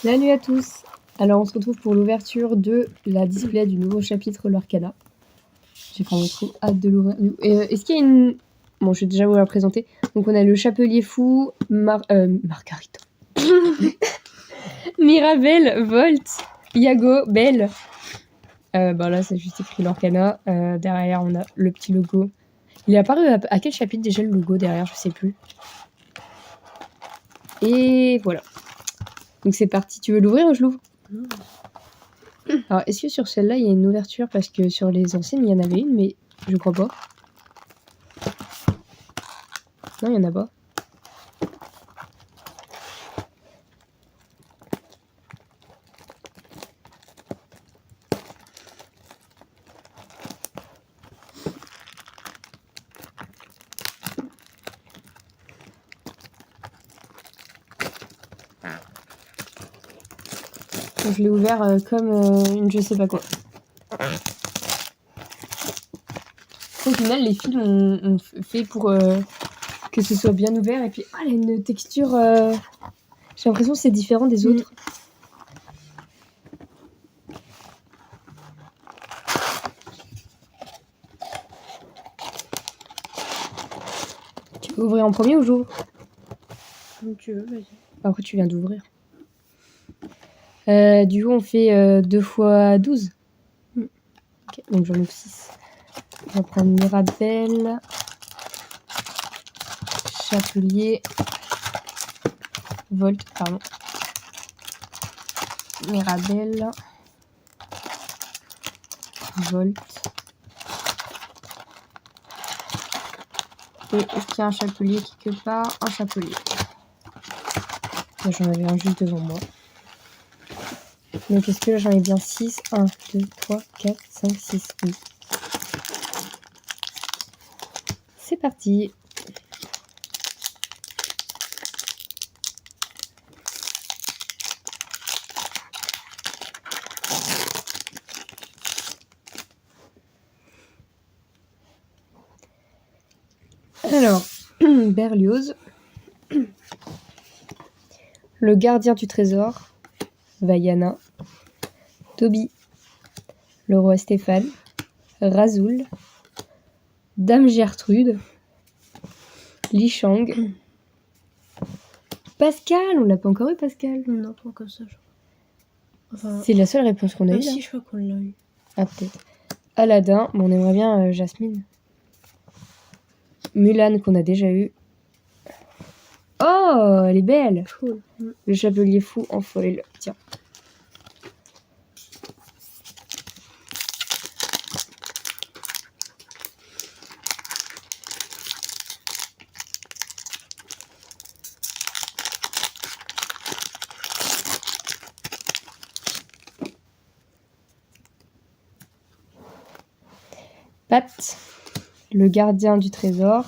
La nuit à tous. Alors on se retrouve pour l'ouverture de la display du nouveau chapitre Lorcana. J'ai vraiment trop hâte de l'ouvrir. Est-ce qu'il y a une... Bon, je vais déjà vous la présenter. Donc on a le Chapelier Fou, Margarita. Mirabelle, Volt, Iago, Belle. Là c'est juste écrit Lorcana. Derrière on a le petit logo. Il est apparu à quel chapitre déjà le logo derrière, je sais plus. Et voilà. Donc c'est parti. Tu veux l'ouvrir ou je l'ouvre? Alors, est-ce que sur celle-là, il y a une ouverture? Parce que sur les anciennes, il y en avait une, mais je crois pas. Non, il y en a pas. Donc, je l'ai ouvert comme une je sais pas quoi. Au final, les fils ont fait pour que ce soit bien ouvert. Et puis, elle a une texture... J'ai l'impression que c'est différent des autres. Tu veux ouvrir en premier ou j'ouvre? Comme tu veux, vas-y. Après, tu viens d'ouvrir. Du coup, on fait 2 x 12. Okay, donc j'en ouvre 6. On va prendre Mirabelle, Chapelier, Volt, pardon. Mirabelle, Volt. Et est-ce qu'il y a un chapelier quelque part? Un chapelier. Là, j'en avais un juste devant moi. Donc est-ce que là j'en ai bien 6? 1, 2, 3, 4, 5, 6, oui. C'est parti. Alors, Berlioz, le gardien du trésor, Vaiana, Toby, le roi Stéphane, Razoul, Dame Gertrude, Li Shang, Pascal, on l'a pas encore eu Pascal? Non, pas comme ça, je crois. Enfin, c'est la seule réponse qu'on a eue. si, je crois qu'on l'a eu. Ah, peut-être. Aladdin, bon, on aimerait bien Jasmine. Mulan, qu'on a déjà eu. Oh, elle est belle. Cool. Le Chapelier Fou en foil. Tiens. Pat, le gardien du trésor,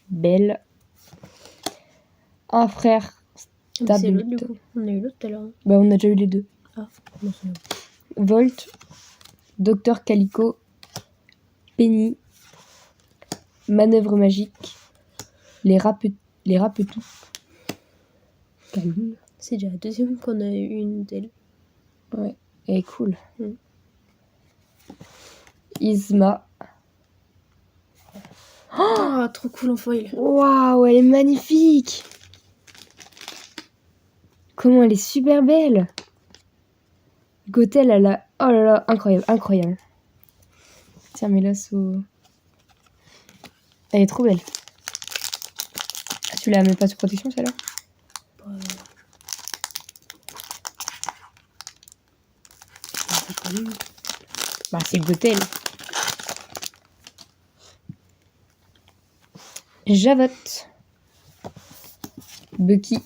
Belle, un frère C'est l'autre, du coup. On a eu l'autre tout à l'heure. Bah, on a déjà eu les deux. Ah, non, c'est bon. Volt, Docteur Calico, Penny, Manœuvre magique, les rapetous. Calme. C'est déjà la deuxième qu'on a eu une d'elle. Ouais, elle est cool. Isma. Oh, trop cool en foil. Waouh, elle est magnifique. Comment elle est super belle. Gothel, elle a... Oh là là, incroyable, incroyable. Tiens, mets-la sous... Elle est trop belle. Ah, tu la mets pas sous protection, celle-là? Bah, c'est Gothel. Javotte. Bucky.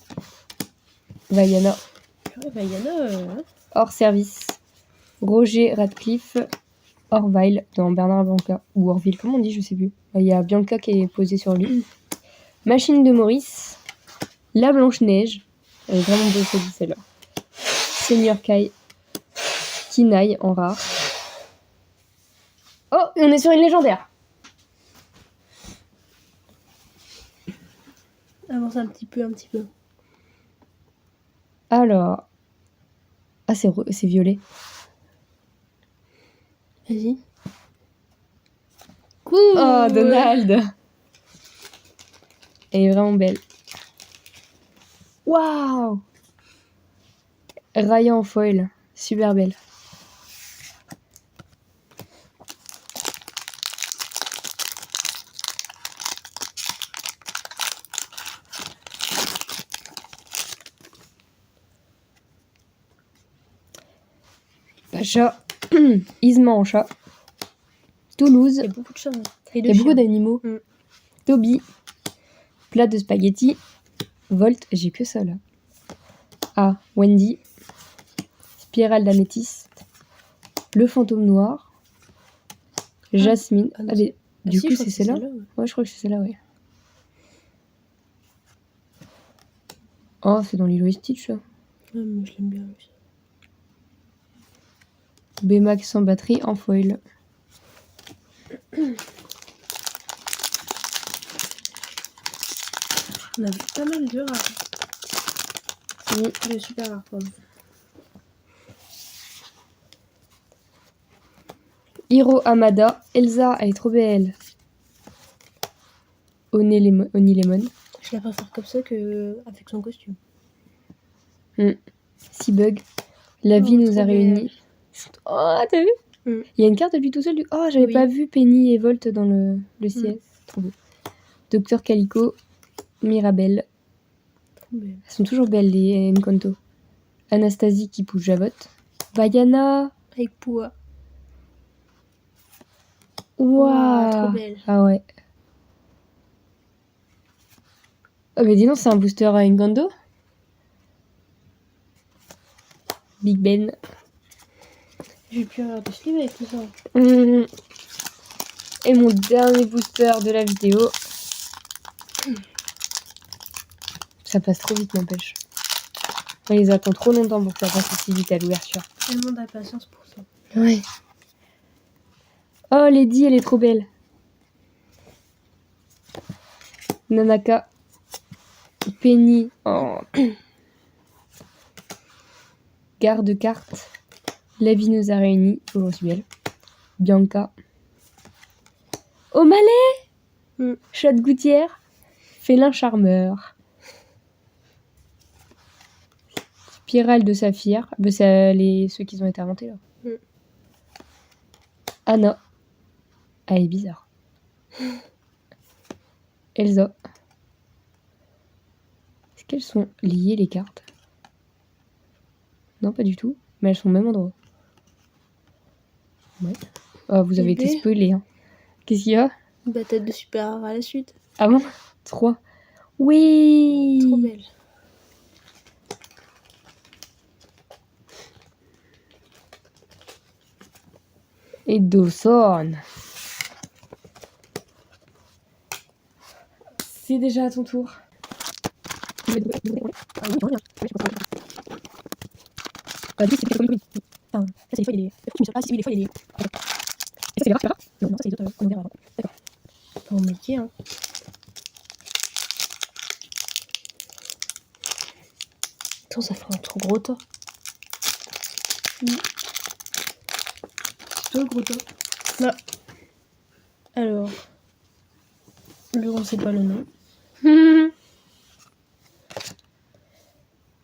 Vaiana. Ouais, Vaiana, Hors service. Roger Radcliffe. Orville dans Bernard Blanca. Ou Orville, comment on dit, je sais plus. Il y a Bianca qui est posée sur lui. Machine de Maurice. La Blanche-Neige. Elle est vraiment beau celle-là. Seigneur Kai. Kinaï en rare. Oh, on est sur une légendaire. Avance un petit peu. Alors, Ah, c'est violet. Vas-y. Cool. Oh, Donald. Elle est vraiment belle. Waouh. Raya en foil. Super belle. Pacha. Isma en chat. Toulouse. Il y a beaucoup de chats. Et Il y a beaucoup d'animaux. Mm. Toby. Plat de spaghetti. Volt. J'ai que ça là. Ah, Wendy. Spirale d'améthyste. Le fantôme noir. Jasmine. Ah non, Ah, mais du si, coup, je crois c'est que celle-là. ouais. Ouais, je crois que c'est celle-là, ouais. Oh, c'est dans Lilo et Stitch, là. Ouais, mais je l'aime bien. Lui. Baymax sans batterie en foil. On avait pas mal de rares. Oui. De super rares, pardon. Hiro Hamada. Elsa, elle est trop belle. Oni Lemon. Je la préfère comme ça que avec son costume. Seabug. La vie nous trop a réunis. Oh, t'as vu? Mm. Il y a une carte depuis tout seul. Oh, j'avais Oui. pas vu Penny et Volt dans le ciel. Trop beau. Docteur Calico. Mirabelle. Trop belle. Elles sont toujours belles, les Encanto. Anastasie qui pousse Javotte. Bayana. Avec Poua. Waouh. Trop belle. Ah ouais. Oh, mais dis donc, c'est un booster à Encanto. Big Ben. J'ai pu avoir des slips avec tout ça. Et mon dernier booster de la vidéo. Ça passe trop vite, n'empêche. On les attend trop longtemps pour que ça passe aussi vite à l'ouverture. Tellement d'impatience pour ça. Ouais. Oh, Lady, elle est trop belle. Nanaka. Penny. Oh. Garde-carte. La vie nous a réunis. Aujourd'hui belle. Bianca. O'Malley. Chat de gouttière. Félin charmeur. Spirale de saphir. Bah, c'est ceux qui ont été inventés là. Anna. Elle est bizarre. Elsa. Est-ce qu'elles sont liées les cartes? Non, pas du tout. Mais elles sont au même endroit. Ouais. Oh, vous avez été spoilés. Hein. Qu'est-ce qu'il y a? Bah, tête de super rare à la suite. Ah bon? 3. Oui! Trop belle. Et Dawson. C'est déjà à ton tour. Ça, c'est les fois, il est. Ah, si, oui, les fois, il est. Ça, c'est les rares? Non, ça, c'est les autres qu'on verra avant. D'accord. Bon métier, hein. Attends, ça fait un trop gros tas. C'est toi le gros top. Là. Alors. Le on sait pas le nom.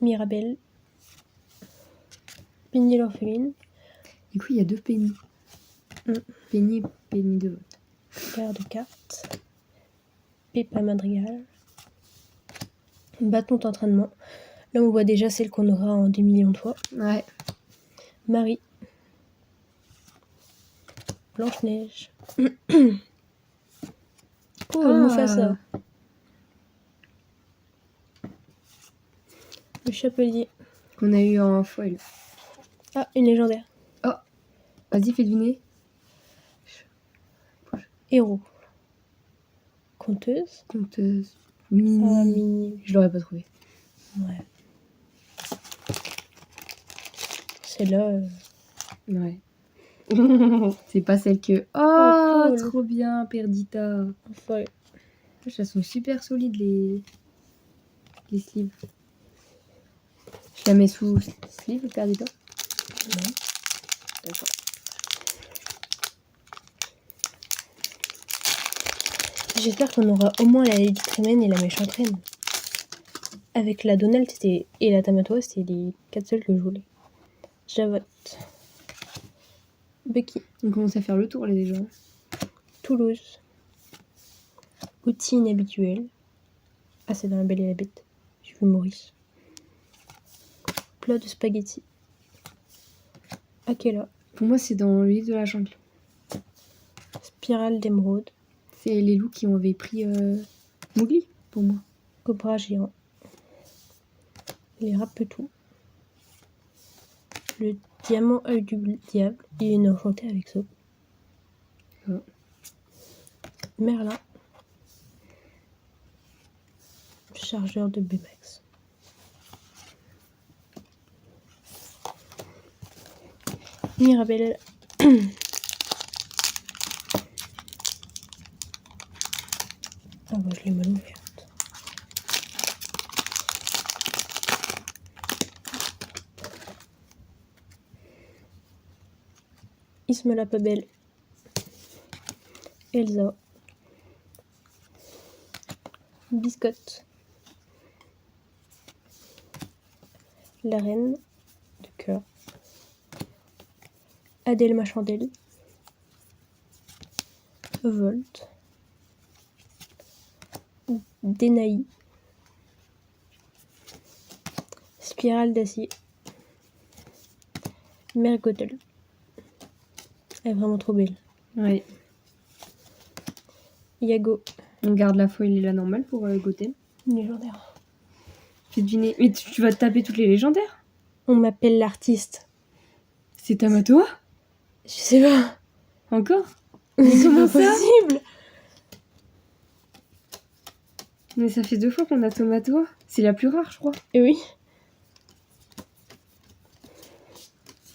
Mirabelle. Penny l'orpheline. Du coup, il y a 2 Penny. Penny et Penny de vote. Garde-carte. Peppa Madrigal. Bâton d'entraînement. Là, on voit déjà celle qu'on aura en des millions de fois. Ouais. Marie. Blanche-Neige. Oh, Mufasa. Le chapelier. Qu'on a eu en foil. Ah, une légendaire. Oh. Vas-y, fais deviner. Héros. Conteuse. Conteuse. Mini. Ah, Mini. Je l'aurais pas trouvé. Ouais. Celle-là. Ouais. C'est pas celle que... Oh, cool. trop bien, Perdita. Ouais. Elles sont super solides, les sleeves. Je la mets sous sleeve, Perdita. Non. D'accord. J'espère qu'on aura au moins la Lady Tremaine et la méchante reine. Avec la Donald et la Tamatoa, c'était les 4 seuls que je voulais. Javotte. Bucky. On commence à faire le tour, là, déjà. Toulouse. Outil inhabituel. Ah, c'est dans La Belle et la Bête. J'ai vu Maurice. Plat de spaghetti. Akela. Pour moi, c'est dans l'île de la jungle. Spirale d'émeraude. C'est les loups qui avaient pris Mowgli, pour moi. Cobra géant. Les rapetous. Le diamant œil du diable. Il est enchanté avec ça. Ouais. Merlin. Chargeur de Baymax. Mirabelle. Ah bah je l'ai mal ouverte. Isma la pas belle. Elsa. Biscotte. La reine de cœur. Adèle ma chandelle. Volt. Denaï. Spirale d'acier. Mergotel. Elle est vraiment trop belle. Ouais. Yago. On garde la foile et la normale pour Gothel. Légendaire. Fais deviner. Mais tu vas te taper toutes les légendaires? On m'appelle l'artiste. C'est Tamatoa? Je sais pas. Encore? C'est comment pas ça possible. Mais ça fait 2 fois qu'on a Tamatoa. C'est la plus rare, je crois. Et oui.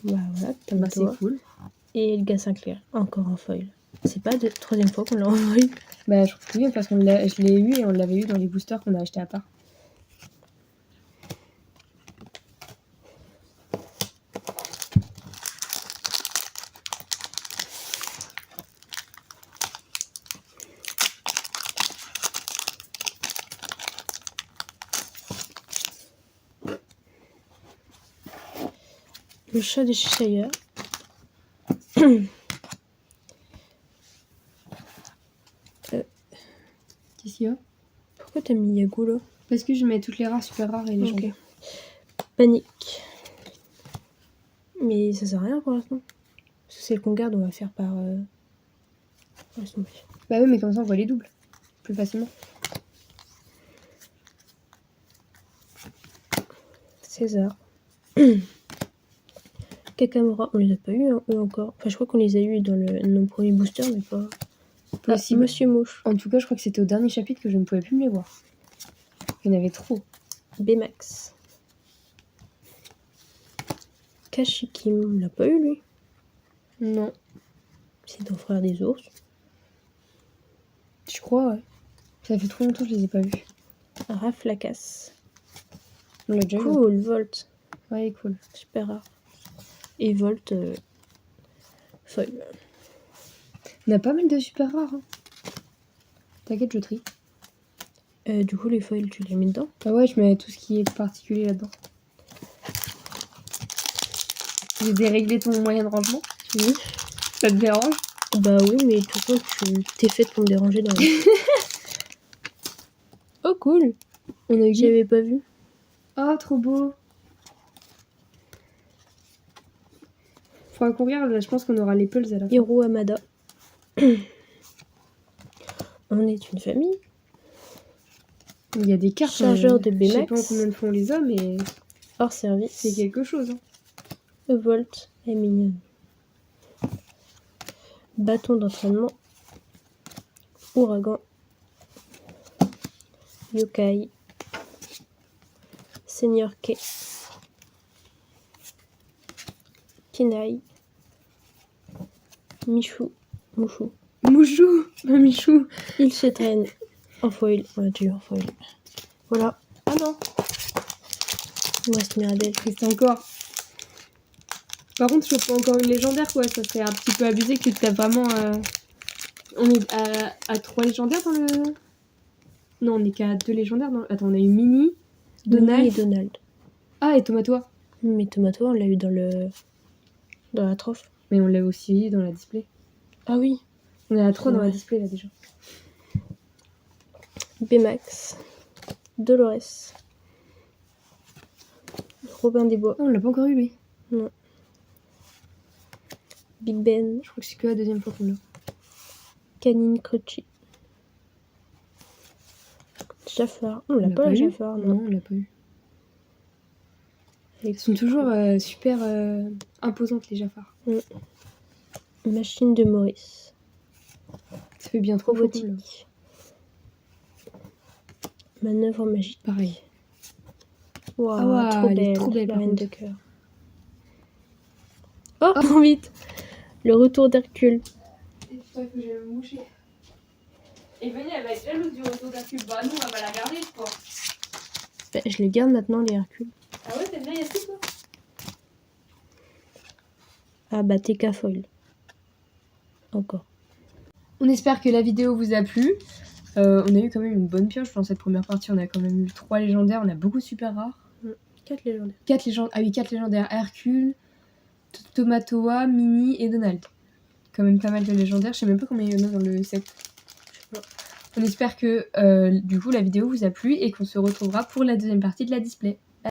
Bah voilà, Bah, Tamatoa. c'est cool. Et Elga Sinclair, encore en foil. C'est pas la 3e fois qu'on l'a en foil. Bah, je crois que oui, parce je l'ai eu et on l'avait eu dans les boosters qu'on a acheté à part. Le chat de Cheshire. Qu'est-ce qu'il y a? Pourquoi t'as mis Yago là? Parce que je mets toutes les rares, super rares et les Ok. légendaires. Panique. Mais ça sert à rien pour l'instant. Parce que celle qu'on garde, on va faire par. Laisse tomber. Bah oui, mais comme ça on voit les doubles. Plus facilement. César. Kakamura, on les a pas eu hein, eux encore. Enfin, je crois qu'on les a eu dans nos premiers boosters, mais pas. Possible. Monsieur Mouche. En tout cas, je crois que c'était au dernier chapitre que je ne pouvais plus me les voir. Il y en avait trop. Baymax. Kashikim, on l'a pas eu lui. Non. C'est ton frère des ours. Je crois, ouais. Ça fait trop longtemps que je les ai pas vus. Raflacas. On l'a déjà eu. Cool, Volt. Ouais, cool. Super rare. Et Volt. Foil. On a pas mal de super rares. Hein. T'inquiète, je trie. Du coup, les foils, tu les mets dedans. Ah ouais, je mets tout ce qui est particulier là-dedans. J'ai déréglé ton moyen de rangement. Oui. Ça te dérange? Bah oui, mais de toute façon, tu t'es faite pour me déranger dans le... Oh, cool. On a eu. J'avais pas vu. Oh, trop beau. Faudra qu'on regarde, là, je pense qu'on aura les pulls à la fin. Hiro Amada. On est une famille. Il y a des cartes. Chargeur de Je sais Baymax. pas en combien de fois on les a, mais Hors service. c'est quelque chose. Hein. Volt est mignonne. Bâton d'entraînement. Ouragan. Yokai. Seigneur K. Kinaï. Michou. Mouchou. Mouchou, un Michou. Il se traîne en foil. On l'a tué en foil. Voilà. Ah non, Il me reste Mirabelle. reste encore. Par contre, je chope encore une légendaire, quoi. Ça serait un petit peu abusé que tu tapes vraiment... On est à 3 légendaires dans le... Non, on est qu'à 2 légendaires. Dans... Attends, on a eu Mini, Donald... Mini et Donald. Ah, et Tomatoa. Mais Tomato, on l'a eu dans la trophe. Mais on l'a aussi dans la display. Ah oui. On est à 3 dans la display, là, déjà. Baymax. Dolores. Robin des Bois. Non, on l'a pas encore eu, lui. Non. Big Ben. Je crois que c'est que la deuxième fois qu'on l'a. Canine Crutchy. Jafar. On l'a pas, eu. Jafar, non. Non, on l'a pas eu. Elles sont toujours super imposantes, les Jafars. Machine de Maurice. Ça fait bien trop beaucoup, là. Robotique. Manœuvre magique. Pareil. Wow, Ah ouais, trop elle belle, est trop belle, la par reine contre. de cœur. Oh, trop vite. Le retour d'Hercule. Et putain, il faut que j'aille me moucher. Et Venez, elle va être jalouse du retour d'Hercule. Bah, nous, on va pas la garder, je crois. Bah, je les garde maintenant, les Hercules. Ah ouais, t'aimes bien Yassine, toi? Ah bah, TK foil. Encore. On espère que la vidéo vous a plu. On a eu quand même une bonne pioche dans cette première partie. On a quand même eu 3 légendaires. On a beaucoup de super rares. 4 légendaires. 4 légendaires. Ah oui, 4 légendaires. Hercule, Tomatoa, Mini et Donald. Quand même pas mal de légendaires. Je sais même pas combien il y en a dans le set. On espère que du coup la vidéo vous a plu et qu'on se retrouvera pour la deuxième partie de la display.